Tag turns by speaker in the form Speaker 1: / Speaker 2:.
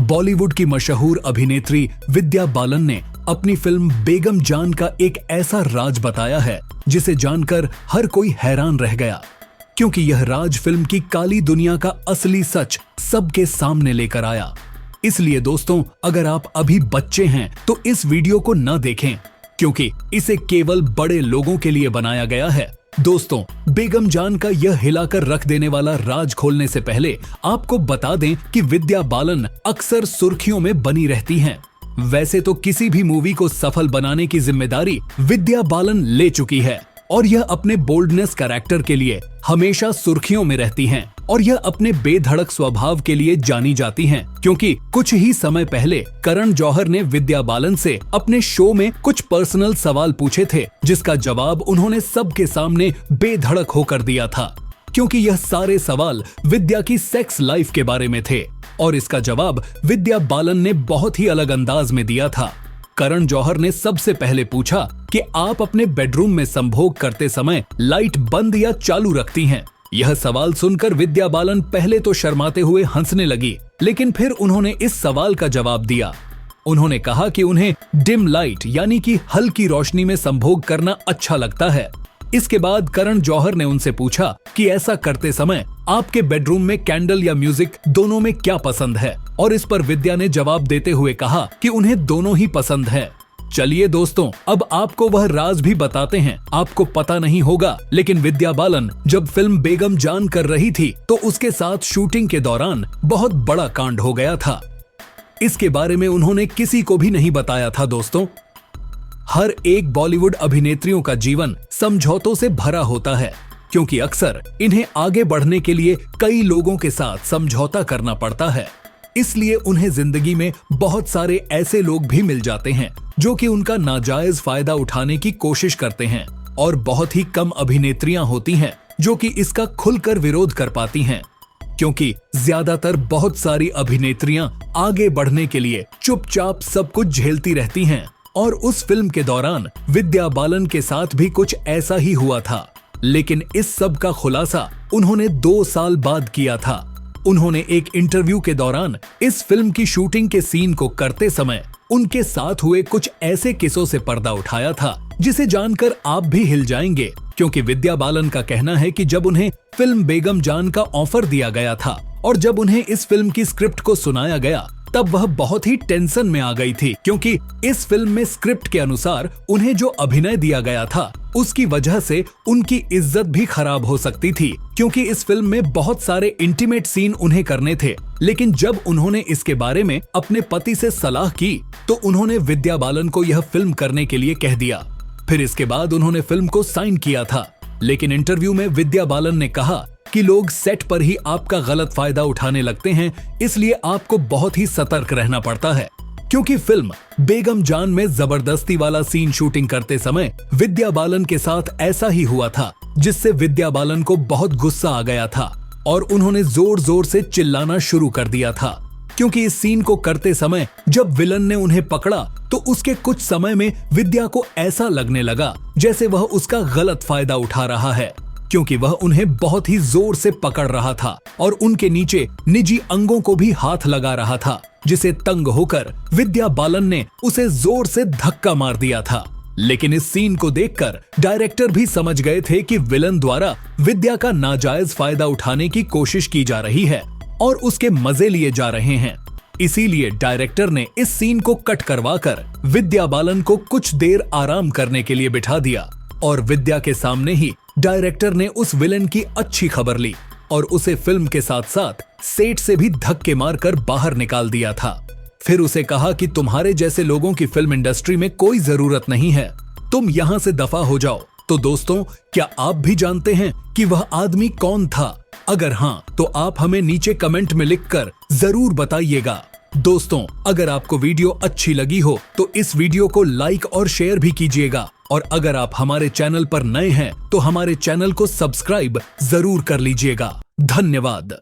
Speaker 1: बॉलीवुड की मशहूर अभिनेत्री विद्या बालन ने अपनी फिल्म बेगम जान का एक ऐसा राज बताया है जिसे जानकर हर कोई हैरान रह गया, क्योंकि यह राज फिल्म की काली दुनिया का असली सच सबके सामने लेकर आया। इसलिए दोस्तों, अगर आप अभी बच्चे हैं तो इस वीडियो को न देखें, क्योंकि इसे केवल बड़े लोगों के लिए बनाया गया है। दोस्तों, बेगम जान का यह हिलाकर रख देने वाला राज खोलने से पहले आपको बता दें कि विद्या बालन अक्सर सुर्खियों में बनी रहती हैं। वैसे तो किसी भी मूवी को सफल बनाने की जिम्मेदारी विद्या बालन ले चुकी है और यह अपने बोल्डनेस कैरेक्टर के लिए हमेशा सुर्खियों में रहती हैं और यह अपने बेधड़क स्वभाव के लिए जानी जाती हैं, क्योंकि कुछ ही समय पहले करण जौहर ने विद्या बालन से अपने शो में कुछ पर्सनल सवाल पूछे थे, जिसका जवाब उन्होंने सबके सामने बेधड़क होकर दिया था, क्योंकि यह सारे सवाल विद्या की सेक्स लाइफ के बारे में थे और इसका जवाब विद्या बालन ने बहुत ही अलग अंदाज में दिया था। करण जौहर ने सबसे पहले पूछा कि आप अपने बेडरूम में संभोग करते समय लाइट बंद या चालू रखती हैं। यह सवाल सुनकर विद्या बालन पहले तो शर्माते हुए हंसने लगी, लेकिन फिर उन्होंने इस सवाल का जवाब दिया। उन्होंने कहा कि उन्हें डिम लाइट यानी कि हल्की रोशनी में संभोग करना अच्छा लगता है। इसके बाद करण जौहर ने उनसे पूछा कि ऐसा करते समय आपके बेडरूम में कैंडल या म्यूजिक दोनों में क्या पसंद है, और इस पर विद्या ने जवाब देते हुए कहा कि उन्हें दोनों ही पसंद है। चलिए दोस्तों, अब आपको वह राज भी बताते हैं। आपको पता नहीं होगा, लेकिन विद्या बालन जब फिल्म बेगम जान कर रही थी तो उसके साथ शूटिंग के दौरान बहुत बड़ा कांड हो गया था। इसके बारे में उन्होंने किसी को भी नहीं बताया था। दोस्तों, हर एक बॉलीवुड अभिनेत्रियों का जीवन समझौतों से भरा होता है, क्योंकि अक्सर इन्हें आगे बढ़ने के लिए कई लोगों के साथ समझौता करना पड़ता है। इसलिए उन्हें जिंदगी में बहुत सारे ऐसे लोग भी मिल जाते हैं जो कि उनका नाजायज फायदा उठाने की कोशिश करते हैं, और बहुत ही कम अभिनेत्रियां होती हैं जो कि इसका खुलकर विरोध कर पाती हैं, क्योंकि ज्यादातर बहुत सारी अभिनेत्रियां आगे बढ़ने के लिए चुपचाप सब कुछ झेलती रहती हैं। और उस फिल्म के दौरान विद्या बालन के साथ भी कुछ ऐसा ही हुआ था, लेकिन इस सब का खुलासा उन्होंने 2 साल बाद किया था। उन्होंने एक इंटरव्यू के दौरान इस फिल्म की शूटिंग के सीन को करते समय उनके साथ हुए कुछ ऐसे किस्सों से पर्दा उठाया था जिसे जानकर आप भी हिल जाएंगे, क्योंकि विद्या बालन का कहना है कि जब उन्हें फिल्म बेगम जान का ऑफर दिया गया था और जब उन्हें इस फिल्म की स्क्रिप्ट को सुनाया गया, तब वह बहुत ही टेंशन में आ गई थी, क्योंकि इस फिल्म में स्क्रिप्ट के अनुसार उन्हें जो अभिनय दिया गया था उसकी वजह से उनकी इज्जत भी खराब हो सकती थी, क्योंकि इस फिल्म में बहुत सारे इंटीमेट सीन उन्हें करने थे। लेकिन जब उन्होंने इसके बारे में अपने पति से सलाह की तो उन्होंने विद्या बालन को यह फिल्म करने के लिए कह दिया। फिर इसके बाद उन्होंने फिल्म को साइन किया था, लेकिन इंटरव्यू में विद्या बालन ने कहा कि लोग सेट पर ही आपका गलत फायदा उठाने लगते हैं, इसलिए आपको बहुत ही सतर्क रहना पड़ता है, क्योंकि फिल्म बेगम जान में जबरदस्ती वाला सीन शूटिंग करते समय विद्या बालन के साथ ऐसा ही हुआ था, जिससे विद्या बालन को बहुत गुस्सा आ गया था और उन्होंने जोर जोर से चिल्लाना शुरू कर दिया था, क्योंकि इस सीन को करते समय जब विलन ने उन्हें पकड़ा तो उसके कुछ समय में विद्या को ऐसा लगने लगा जैसे वह उसका गलत फायदा उठा रहा है, क्योंकि वह उन्हें बहुत ही जोर से पकड़ रहा था और उनके नीचे निजी अंगों को भी हाथ लगा रहा था, जिसे तंग होकर विद्या बालन ने उसे जोर से धक्का मार दिया था। लेकिन इस सीन को देखकर डायरेक्टर भी समझ गए थे कि विलन द्वारा विद्या का नाजायज फायदा उठाने की कोशिश की जा रही है और उसके मजे लिए जा रहे हैं। इसीलिए डायरेक्टर ने इस सीन को कट करवाकर विद्या बालन को कुछ देर आराम करने के लिए बिठा दिया और विद्या के सामने ही डायरेक्टर ने उस विलेन की अच्छी खबर ली और उसे फिल्म के साथ साथ सेट से भी धक्के मारकर बाहर निकाल दिया था। फिर उसे कहा कि तुम्हारे जैसे लोगों की फिल्म इंडस्ट्री में कोई जरूरत नहीं है, तुम यहाँ से दफा हो जाओ। तो दोस्तों, क्या आप भी जानते हैं कि वह आदमी कौन था? अगर हाँ, तो आप हमें नीचे कमेंट में लिखकर जरूर बताइएगा। दोस्तों, अगर आपको वीडियो अच्छी लगी हो तो इस वीडियो को लाइक और शेयर भी कीजिएगा, और अगर आप हमारे चैनल पर नए हैं तो हमारे चैनल को सब्सक्राइब जरूर कर लीजिएगा। धन्यवाद।